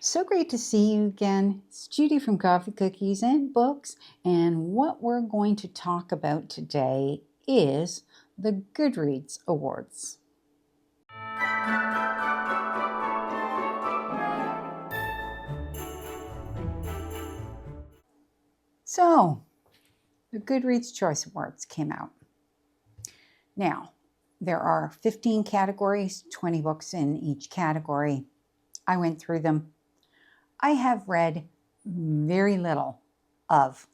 So great to see you again. It's Judy from Coffee, Cookies, and Books, and what we're going to talk about today is the Goodreads Awards. So, the Goodreads Choice Awards came out. Now, there are 15 categories, 20 books in each category. I went through them. I have read very little of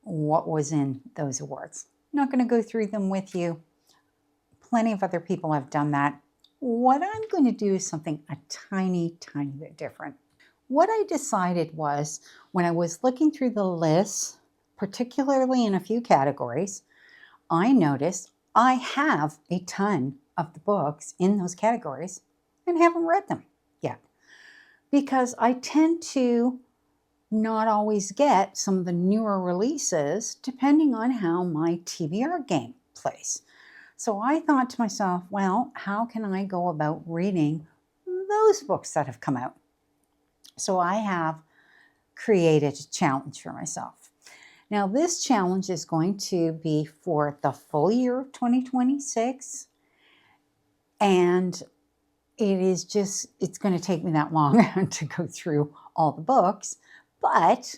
what was in those awards. I'm not going to go through them with you. Plenty of other people have done that. What I'm going to do is something a tiny bit different. What I decided was, when I was looking through the lists, particularly in a few categories, I noticed I have a ton of the books in those categories and haven't read them yet, because I tend to not always get some of the newer releases depending on how my TBR game plays. So I thought to myself, well, how can I go about reading those books that have come out? So I have created a challenge for myself. Now, this challenge is going to be for the full year of 2026, and it's going to take me that long to go through all the books, but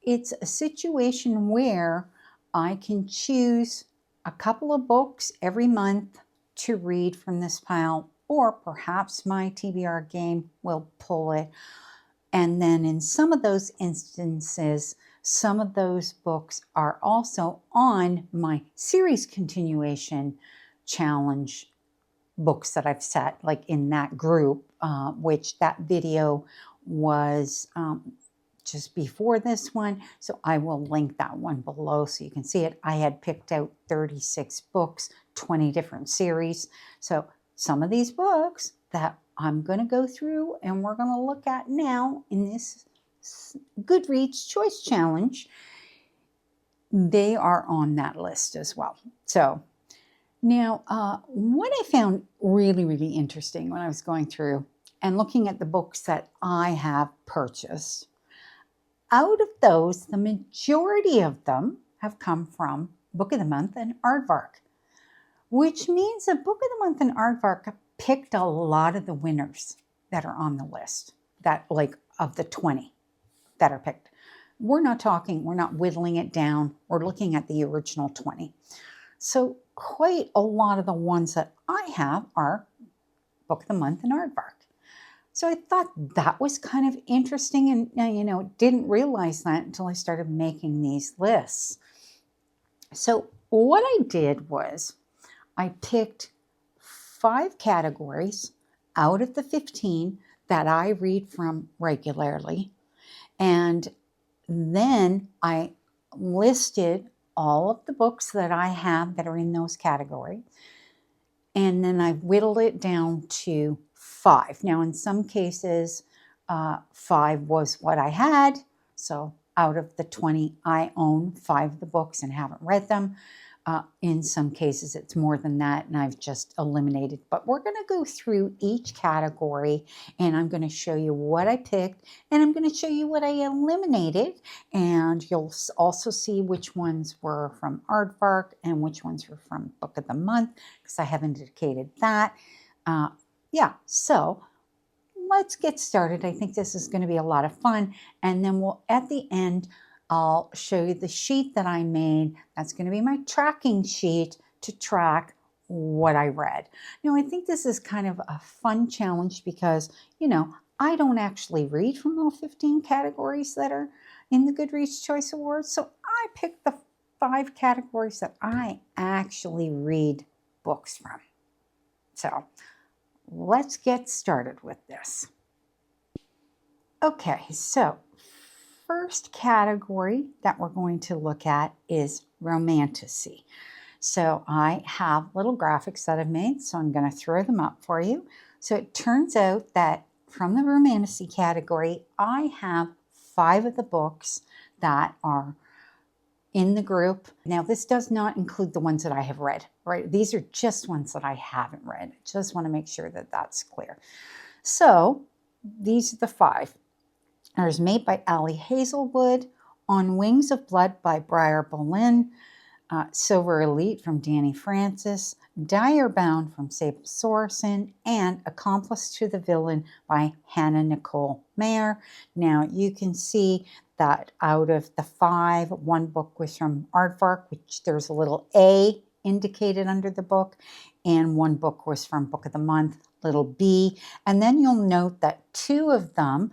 it's a situation where I can choose a couple of books every month to read from this pile, or perhaps my TBR game will pull it. And then in some of those instances, some of those books are also on my series continuation challenge books that I've set, like in that group, which that video was just before this one. So I will link that one below so you can see it. I had picked out 36 books, 20 different series. So some of these books that I'm going to go through and we're going to look at now in this Goodreads Choice Challenge, they are on that list as well. So now, what I found really interesting when I was going through and looking at the books that I have purchased, out of those, the majority of them have come from Book of the Month and Aardvark, which means that Book of the Month and Aardvark picked a lot of the winners that are on the list, that like of the 20 that are picked. We're not whittling it down. We're looking at the original 20. So quite a lot of the ones that I have are Book of the Month and Aardvark. So I thought that was kind of interesting, and didn't realize that until I started making these lists. So what I did was I picked 5 categories out of the 15 that I read from regularly, and then I listed all of the books that I have that are in those categories, and then I whittled it down to 5. Now, in some cases, 5 was what I had. So out of the 20, I own 5 of the books and haven't read them. In some cases, it's more than that, and I've just eliminated. But we're going to go through each category, and I'm going to show you what I picked, and I'm going to show you what I eliminated, and you'll also see which ones were from Aardvark and which ones were from Book of the Month, because I haven't indicated that. So let's get started. I think this is going to be a lot of fun, and then at the end, I'll show you the sheet that I made. That's going to be my tracking sheet to track what I read. Now, I think this is kind of a fun challenge because, I don't actually read from all 15 categories that are in the Goodreads Choice Awards. So I picked the 5 categories that I actually read books from. So let's get started with this. Okay, so first category that we're going to look at is romantasy. So I have little graphics that I've made, so I'm going to throw them up for you. So it turns out that from the romantasy category, I have 5 of the books that are in the group. Now, this does not include the ones that I have read, right? These are just ones that I haven't read. I just want to make sure that that's clear. So these are the 5. There's Mate by Ali Hazelwood, On Wings of Blood by Briar Bolin, Silver Elite from Danny Francis, Dire Bound from Sable Sorensen, and Accomplice to the Villain by Hannah Nicole Mayer. Now you can see that out of the 5, 1 book was from Aardvark, which there's a little A indicated under the book, and 1 book was from Book of the Month, little B. And then you'll note that 2 of them,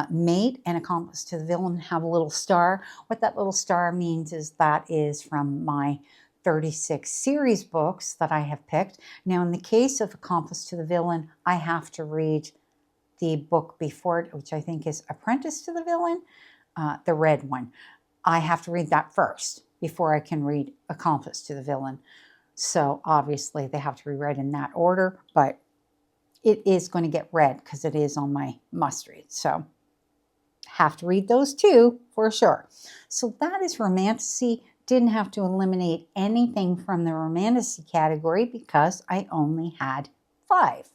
Mate and Accomplice to the Villain, have a little star. What that little star means is that is from my 36 series books that I have picked. Now, in the case of Accomplice to the Villain, I have to read the book before it, which I think is Apprentice to the Villain, the red one. I have to read that first before I can read Accomplice to the Villain. So obviously they have to be read in that order, but it is going to get read because it is on my must read. So have to read those 2 for sure. So that is Romantasy. Didn't have to eliminate anything from the Romantasy category because I only had 5.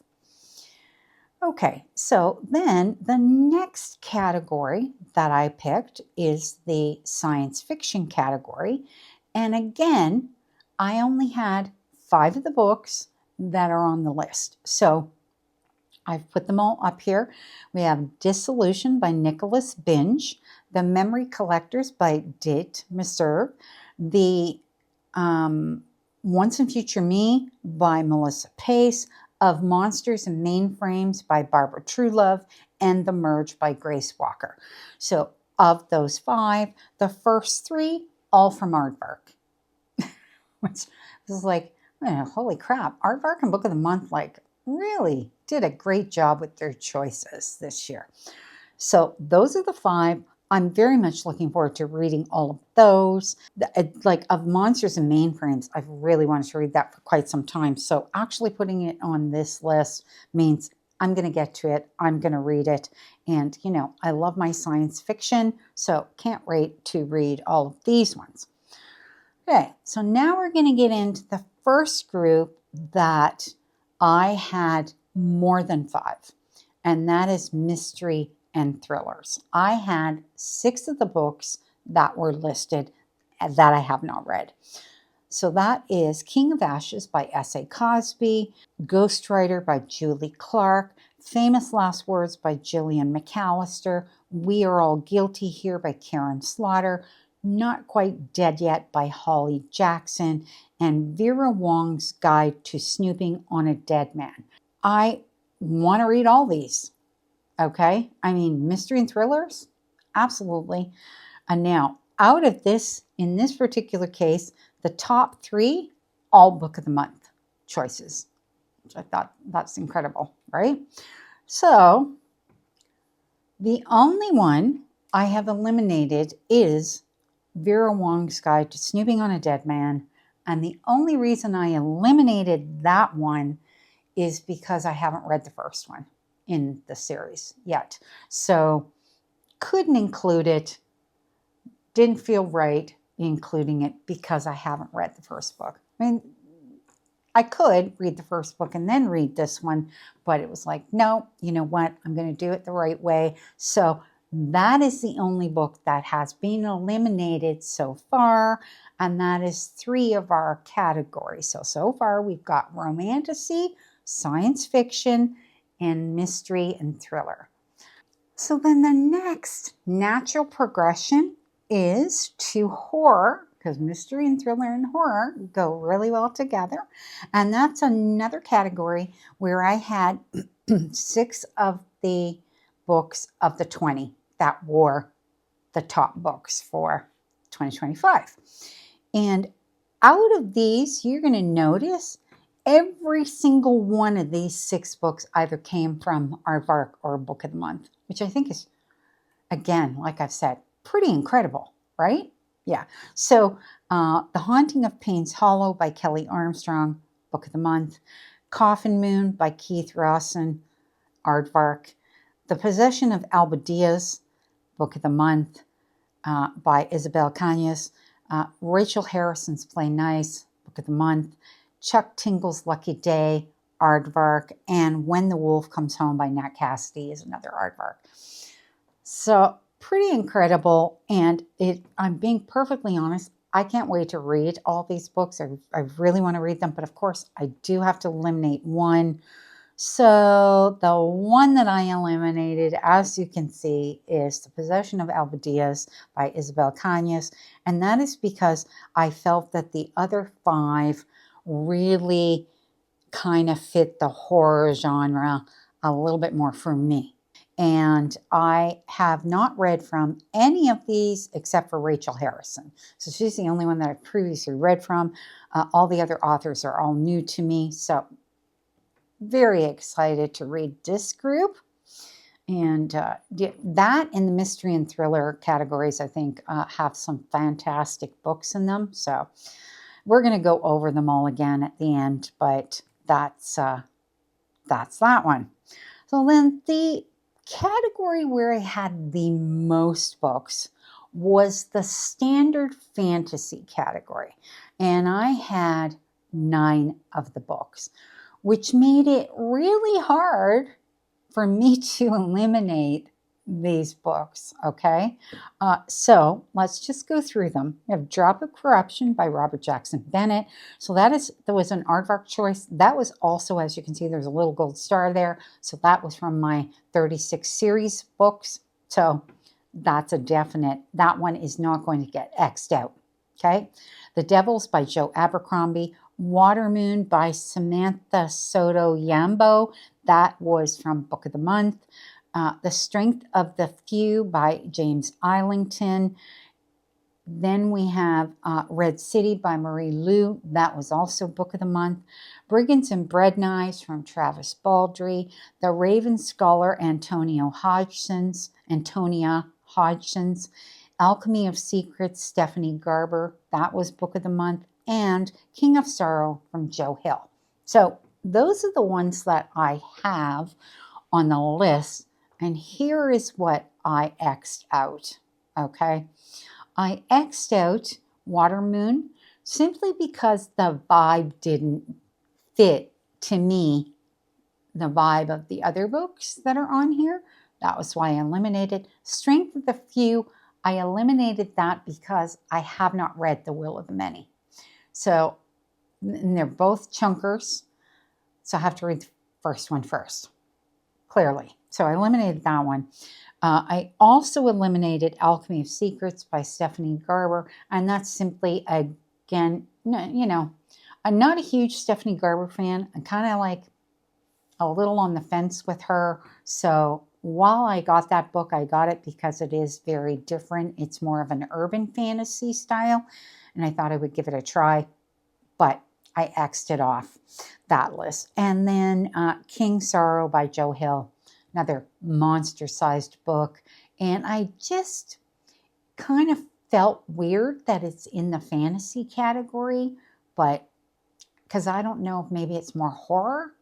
Okay, so then the next category that I picked is the science fiction category. And again, I only had 5 of the books that are on the list. So I've put them all up here. We have Dissolution by Nicholas Binge, The Memory Collectors by Date Meserve, The Once and Future Me by Melissa Pace, Of Monsters and Mainframes by Barbara Truelove, and The Merge by Grace Walker. So of those 5, the first 3, all from Aardvark. Which is like, holy crap, Aardvark and Book of the Month, like, really did a great job with their choices this year. So those are the 5. I'm very much looking forward to reading all of those. Like Of Monsters and Mainframes, I've really wanted to read that for quite some time. So actually putting it on this list means I'm going to get to it. I'm going to read it. And, I love my science fiction, so can't wait to read all of these ones. Okay, so now we're going to get into the first group that I had more than 5, and that is mystery and thrillers. I had 6 of the books that were listed that I have not read. So that is King of Ashes by S.A. Cosby, Ghostwriter by Julie Clark, Famous Last Words by Gillian McAllister, We Are All Guilty Here by Karen Slaughter, Not Quite Dead Yet by Holly Jackson, and Vera Wong's Guide to Snooping on a Dead Man. I want to read all these, okay? I mean, mystery and thrillers? Absolutely. And now, out of this, in this particular case, the top 3, all Book of the Month choices, which I thought that's incredible, right? So, the only one I have eliminated is Vera Wong's Guide to Snooping on a Dead Man. And the only reason I eliminated that one is because I haven't read the first one in the series yet. So couldn't include it. Didn't feel right including it because I haven't read the first book. I mean, I could read the first book and then read this one, but it was like, no, you know what? I'm going to do it the right way. So that is the only book that has been eliminated so far, and that is 3 of our categories. So far we've got Romantasy, science fiction, and mystery and thriller. So then the next natural progression is to horror, because mystery and thriller and horror go really well together. And that's another category where I had 6 of the books of the 20 that were the top books for 2025. And out of these, you're going to notice every single one of these 6 books either came from Aardvark or Book of the Month, which I think is, again, like I've said, pretty incredible, right? Yeah. So The Haunting of Payne's Hollow by Kelly Armstrong, Book of the Month. Coffin Moon by Keith Rawson, Aardvark. The Possession of Alba Diaz, Book of the Month, by Isabel Cañas. Rachel Harrison's Play Nice, Book of the Month. Chuck Tingle's Lucky Day, Aardvark. And When the Wolf Comes Home by Nat Cassidy is another Aardvark. So So pretty incredible. And I'm being perfectly honest, I can't wait to read all these books. I really want to read them, but of course I do have to eliminate one. So the one that I eliminated, as you can see, is The Possession of Albadias by Isabel Cañas. And that is because I felt that the other 5 really kind of fit the horror genre a little bit more for me. And I have not read from any of these except for Rachel Harrison. So she's the only one that I've previously read from. All the other authors are all new to me. So very excited to read this group. And that and the mystery and thriller categories, I think, have some fantastic books in them. So we're going to go over them all again at the end, but that's that one. So then the category where I had the most books was the standard fantasy category. And I had 9 of the books, which made it really hard for me to eliminate these books, okay? So let's just go through them. We have Drop of Corruption by Robert Jackson Bennett. So that was an aardvark choice. That was also, as you can see, there's a little gold star there. So that was from my 36 series books. So that's a definite. That one is not going to get X'd out, okay? The Devils by Joe Abercrombie. Watermoon by Samantha Soto Yambo. That was from Book of the Month. The Strength of the Few by James Islington. Then we have Red City by Marie Lu. That was also Book of the Month. Brigands and Bread Knives from Travis Baldree. The Raven Scholar, Antonia Hodgson's. Alchemy of Secrets, Stephanie Garber. That was Book of the Month. And King of Sorrow from Joe Hill. So those are the ones that I have on the list. And here is what I X'd out, okay? I X'd out Watermoon simply because the vibe didn't fit, to me, the vibe of the other books that are on here. That was why I eliminated. Strength of the Few, I eliminated that because I have not read The Will of the Many. So, and they're both chunkers. So I have to read the first one first, clearly. So I eliminated that one. I also eliminated Alchemy of Secrets by Stephanie Garber. And that's simply, again, you know, I'm not a huge Stephanie Garber fan. I'm kind of like a little on the fence with her. So while I got that book, I got it because it is very different. It's more of an urban fantasy style. And I thought I would give it a try. But I X'd it off that list. And then King Sorrow by Joe Hill. Another monster-sized book. And I just kind of felt weird that it's in the fantasy category, but because I don't know if maybe it's more horror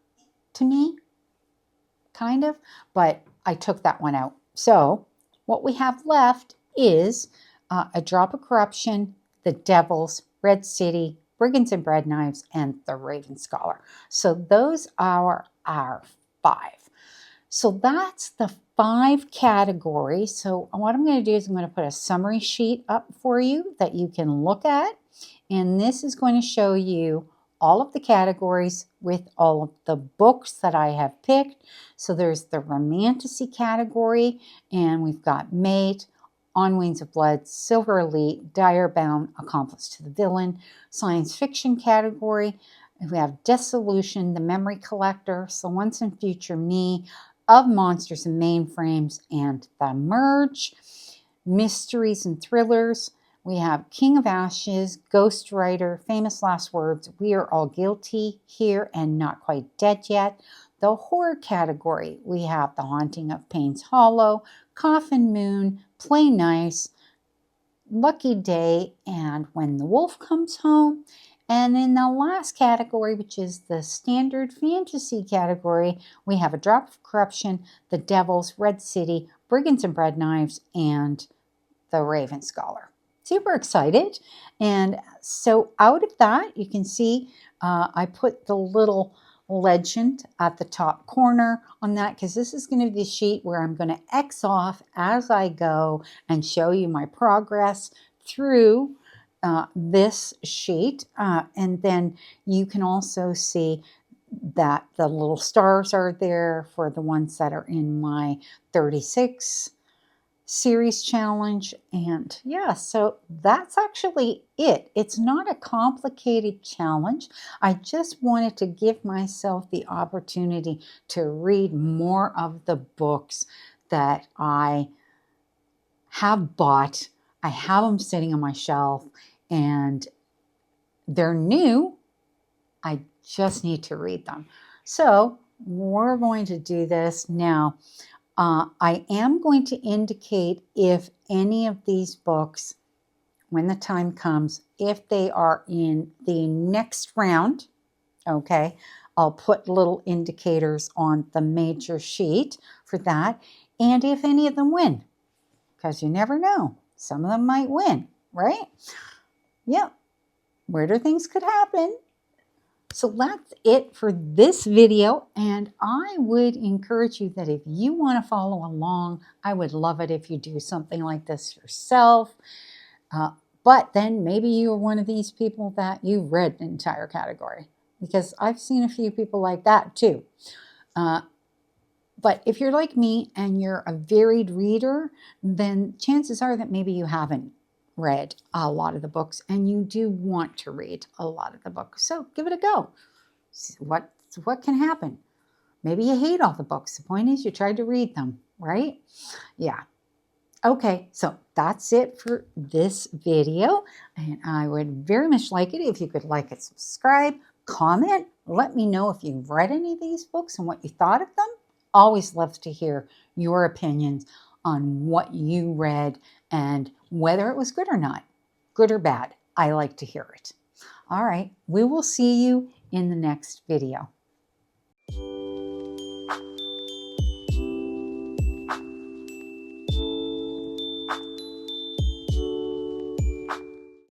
to me, kind of, but I took that one out. So what we have left is A Drop of Corruption, The Devils, Red City, Brigands and Bread Knives, and The Raven Scholar. So those are our 5. So that's the 5 categories. So what I'm going to do is I'm going to put a summary sheet up for you that you can look at. And this is going to show you all of the categories with all of the books that I have picked. So there's the romantasy category, and we've got Mate, On Wings of Blood, Silver Elite, Direbound, Accomplice to the Villain. Science fiction category, we have Dissolution, The Memory Collector, So Once and Future Me, Of Monsters and Mainframes, and The Merge. Mysteries and thrillers, we have King of Ashes, Ghostwriter, Famous Last Words, We Are All Guilty, Here and Not Quite Dead Yet. The horror category, we have The Haunting of Payne's Hollow, Coffin Moon, Play Nice, Lucky Day, and When the Wolf Comes Home. And in the last category, which is the standard fantasy category, we have A Drop of Corruption, The Devils, Red City, Brigands and Bread Knives, and The Raven Scholar. Super excited. And so out of that, you can see I put the little legend at the top corner on that, because this is going to be the sheet where I'm going to X off as I go and show you my progress through this sheet. And then you can also see that the little stars are there for the ones that are in my 36 series challenge. And yeah, so that's actually it. It's not a complicated challenge. I just wanted to give myself the opportunity to read more of the books that I have bought. I have them sitting on my shelf and they're new. I just need to read them. So we're going to do this now. I am going to indicate if any of these books, when the time comes, if they are in the next round, okay, I'll put little indicators on the major sheet for that. And if any of them win, because you never know, some of them might win, right? Yeah, weirder things could happen. So that's it for this video, and I would encourage you that if you want to follow along, I would love it if you do something like this yourself. But then maybe you're one of these people that you've read an entire category, because I've seen a few people like that too. But if you're like me and you're a varied reader, then chances are that maybe you haven't read a lot of the books and you do want to read a lot of the books. So give it a go. What can happen? Maybe you hate all the books. The point is you tried to read them, right? Yeah. Okay, so that's it for this video. And I would very much like it if you could like and subscribe, comment, let me know if you've read any of these books and what you thought of them. Always love to hear your opinions on what you read and whether it was good or not, good or bad. I like to hear it. All right, we will see you in the next video.